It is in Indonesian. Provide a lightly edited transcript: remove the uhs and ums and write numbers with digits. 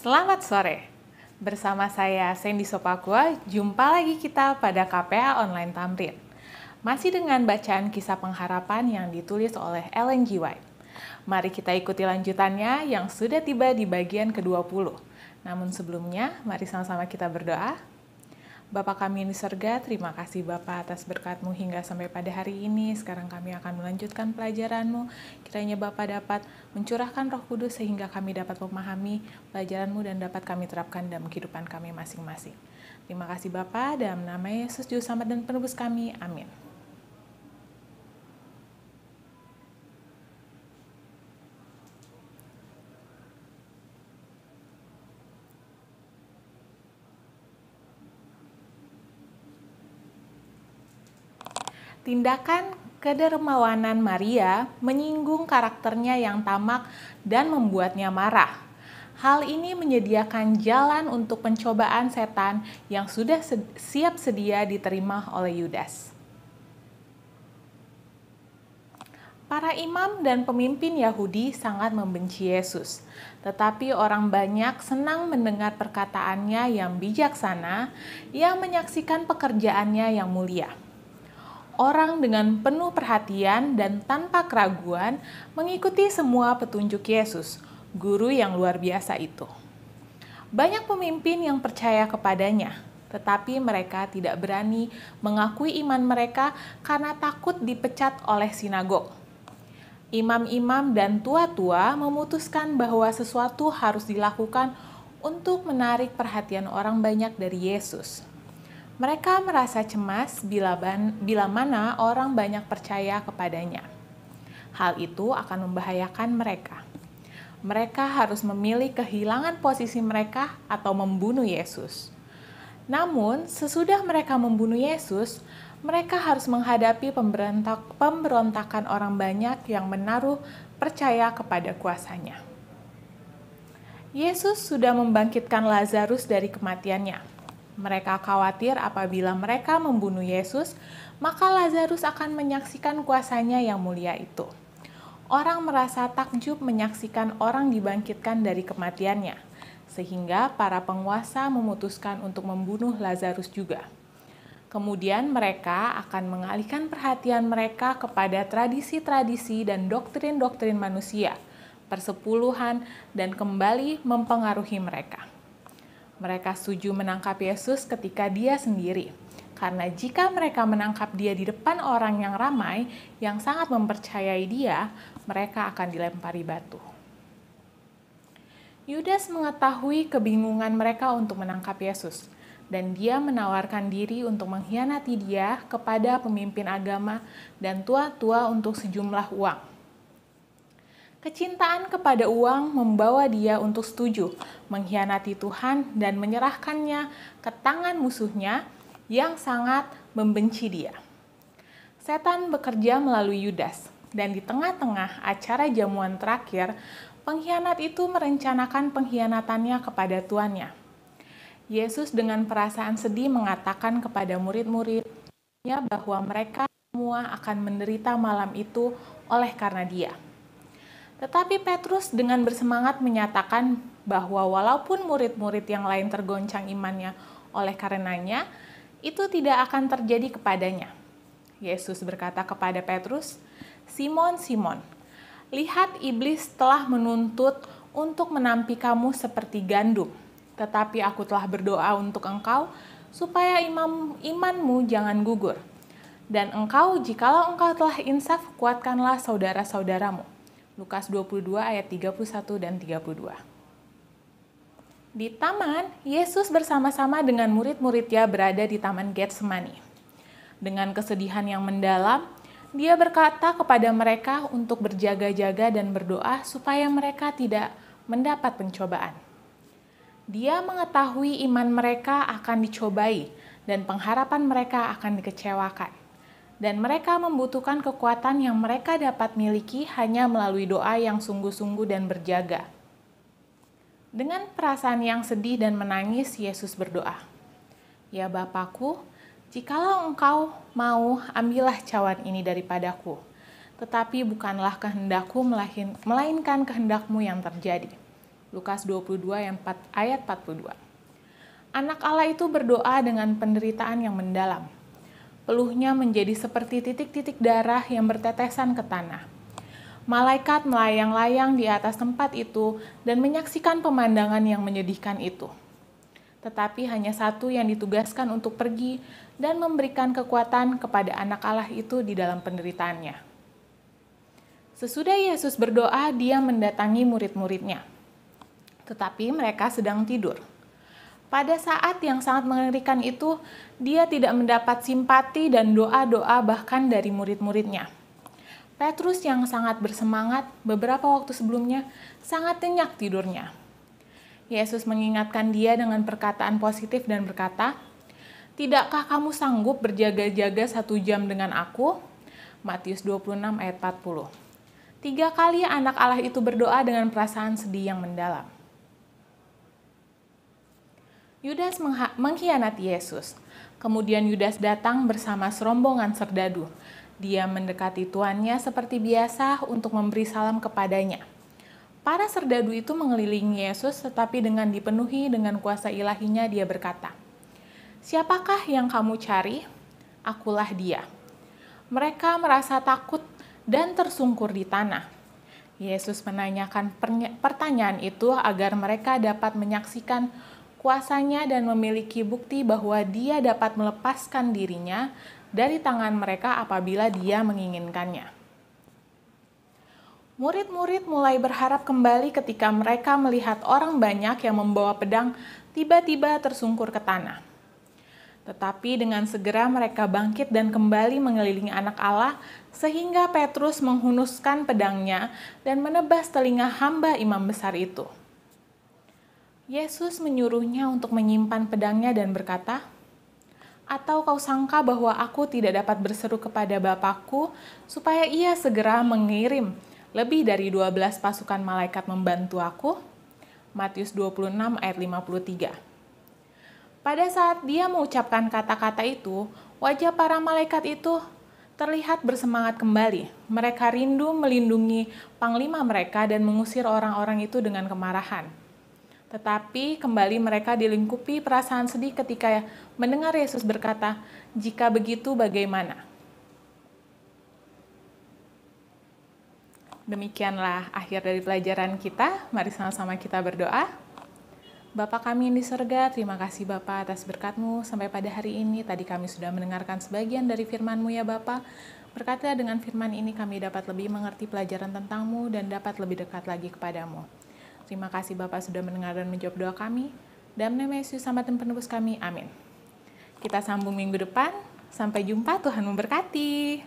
Selamat sore. Bersama saya Sandy Sopakua, jumpa lagi kita pada KPA Online Tamrin. Masih dengan bacaan kisah pengharapan yang ditulis oleh Ellen G. White. Mari kita ikuti lanjutannya yang sudah tiba di bagian ke-20. Namun sebelumnya, mari sama-sama kita berdoa. Bapa kami di surga, terima kasih Bapa atas berkat-Mu hingga sampai pada hari ini. Sekarang kami akan melanjutkan pelajaran-Mu. Kiranya Bapa dapat mencurahkan Roh Kudus sehingga kami dapat memahami pelajaran-Mu dan dapat kami terapkan dalam kehidupan kami masing-masing. Terima kasih Bapa, dalam nama Yesus Juru Selamat dan Penebus kami. Amin. Tindakan kedermawanan Maria menyinggung karakternya yang tamak dan membuatnya marah. Hal ini menyediakan jalan untuk pencobaan setan yang sudah siap sedia diterima oleh Yudas. Para imam dan pemimpin Yahudi sangat membenci Yesus, tetapi orang banyak senang mendengar perkataannya yang bijaksana, yang menyaksikan pekerjaannya yang mulia. Orang dengan penuh perhatian dan tanpa keraguan mengikuti semua petunjuk Yesus, guru yang luar biasa itu. Banyak pemimpin yang percaya kepadanya, tetapi mereka tidak berani mengakui iman mereka karena takut dipecat oleh sinagog. Imam-imam dan tua-tua memutuskan bahwa sesuatu harus dilakukan untuk menarik perhatian orang banyak dari Yesus. Mereka merasa cemas bila mana orang banyak percaya kepadanya. Hal itu akan membahayakan mereka. Mereka harus memilih kehilangan posisi mereka atau membunuh Yesus. Namun, sesudah mereka membunuh Yesus, mereka harus menghadapi pemberontakan orang banyak yang menaruh percaya kepada kuasanya. Yesus sudah membangkitkan Lazarus dari kematiannya. Mereka khawatir apabila mereka membunuh Yesus, maka Lazarus akan menyaksikan kuasanya yang mulia itu. Orang merasa takjub menyaksikan orang dibangkitkan dari kematiannya, sehingga para penguasa memutuskan untuk membunuh Lazarus juga. Kemudian mereka akan mengalihkan perhatian mereka kepada tradisi-tradisi dan doktrin-doktrin manusia, persepuluhan, dan kembali mempengaruhi mereka. Mereka setuju menangkap Yesus ketika dia sendiri, karena jika mereka menangkap dia di depan orang yang ramai, yang sangat mempercayai dia, mereka akan dilempari batu. Yudas mengetahui kebingungan mereka untuk menangkap Yesus, dan dia menawarkan diri untuk mengkhianati dia kepada pemimpin agama dan tua-tua untuk sejumlah uang. Kecintaan kepada uang membawa dia untuk setuju mengkhianati Tuhan dan menyerahkannya ke tangan musuhnya yang sangat membenci dia. Setan bekerja melalui Yudas, dan di tengah-tengah acara jamuan terakhir, pengkhianat itu merencanakan pengkhianatannya kepada tuannya. Yesus dengan perasaan sedih mengatakan kepada murid-muridnya bahwa mereka semua akan menderita malam itu oleh karena dia. Tetapi Petrus dengan bersemangat menyatakan bahwa walaupun murid-murid yang lain tergoncang imannya oleh karenanya, itu tidak akan terjadi kepadanya. Yesus berkata kepada Petrus, "Simon, Simon, lihat iblis telah menuntut untuk menampi kamu seperti gandum, tetapi aku telah berdoa untuk engkau supaya imanmu jangan gugur. Dan engkau, jikalau engkau telah insaf, kuatkanlah saudara-saudaramu." Lukas 22 ayat 31 dan 32. Di taman, Yesus bersama-sama dengan murid-muridnya berada di Taman Getsemani. Dengan kesedihan yang mendalam, dia berkata kepada mereka untuk berjaga-jaga dan berdoa supaya mereka tidak mendapat pencobaan. Dia mengetahui iman mereka akan dicobai dan pengharapan mereka akan dikecewakan. Dan mereka membutuhkan kekuatan yang mereka dapat miliki hanya melalui doa yang sungguh-sungguh dan berjaga. Dengan perasaan yang sedih dan menangis, Yesus berdoa, "Ya Bapa-Ku, jikalau engkau mau, ambillah cawan ini daripadaku. Tetapi bukanlah kehendak-Ku, melainkan kehendak-Mu yang terjadi." Lukas 22 ayat 42. Anak Allah itu berdoa dengan penderitaan yang mendalam. Peluhnya menjadi seperti titik-titik darah yang bertetesan ke tanah. Malaikat melayang-layang di atas tempat itu dan menyaksikan pemandangan yang menyedihkan itu. Tetapi hanya satu yang ditugaskan untuk pergi dan memberikan kekuatan kepada anak Allah itu di dalam penderitaannya. Sesudah Yesus berdoa, dia mendatangi murid-muridnya. Tetapi mereka sedang tidur. Pada saat yang sangat mengerikan itu, dia tidak mendapat simpati dan doa-doa bahkan dari murid-muridnya. Petrus yang sangat bersemangat beberapa waktu sebelumnya sangat nyenyak tidurnya. Yesus mengingatkan dia dengan perkataan positif dan berkata, "Tidakkah kamu sanggup berjaga-jaga 1 jam dengan aku?" Matius 26 ayat 40. 3 kali anak Allah itu berdoa dengan perasaan sedih yang mendalam. Yudas mengkhianati Yesus. Kemudian Yudas datang bersama serombongan serdadu. Dia mendekati tuannya seperti biasa untuk memberi salam kepadanya. Para serdadu itu mengelilingi Yesus, tetapi dengan dipenuhi dengan kuasa ilahinya dia berkata, "Siapakah yang kamu cari? Akulah dia." Mereka merasa takut dan tersungkur di tanah. Yesus menanyakan pertanyaan itu agar mereka dapat menyaksikan kuasanya dan memiliki bukti bahwa dia dapat melepaskan dirinya dari tangan mereka apabila dia menginginkannya. Murid-murid mulai berharap kembali ketika mereka melihat orang banyak yang membawa pedang tiba-tiba tersungkur ke tanah. Tetapi dengan segera mereka bangkit dan kembali mengelilingi anak Allah, sehingga Petrus menghunuskan pedangnya dan menebas telinga hamba imam besar itu. Yesus menyuruhnya untuk menyimpan pedangnya dan berkata, "Atau kau sangka bahwa aku tidak dapat berseru kepada Bapakku supaya ia segera mengirim lebih dari 12 pasukan malaikat membantu aku?" Matius 26 ayat 53. Pada saat dia mengucapkan kata-kata itu, wajah para malaikat itu terlihat bersemangat kembali. Mereka rindu melindungi panglima mereka dan mengusir orang-orang itu dengan kemarahan. Tetapi kembali mereka dilingkupi perasaan sedih ketika mendengar Yesus berkata, "Jika begitu bagaimana?" Demikianlah akhir dari pelajaran kita. Mari sama-sama kita berdoa. Bapa kami yang di surga, terima kasih Bapa atas berkat-Mu. Sampai pada hari ini, tadi kami sudah mendengarkan sebagian dari firman-Mu ya Bapa. Berkatnya dengan firman ini kami dapat lebih mengerti pelajaran tentang-Mu dan dapat lebih dekat lagi kepadamu. Terima kasih Bapak sudah mendengar dan menjawab doa kami. Dalam nama Yesus sama dan penebus kami, amin. Kita sambung minggu depan. Sampai jumpa, Tuhan memberkati.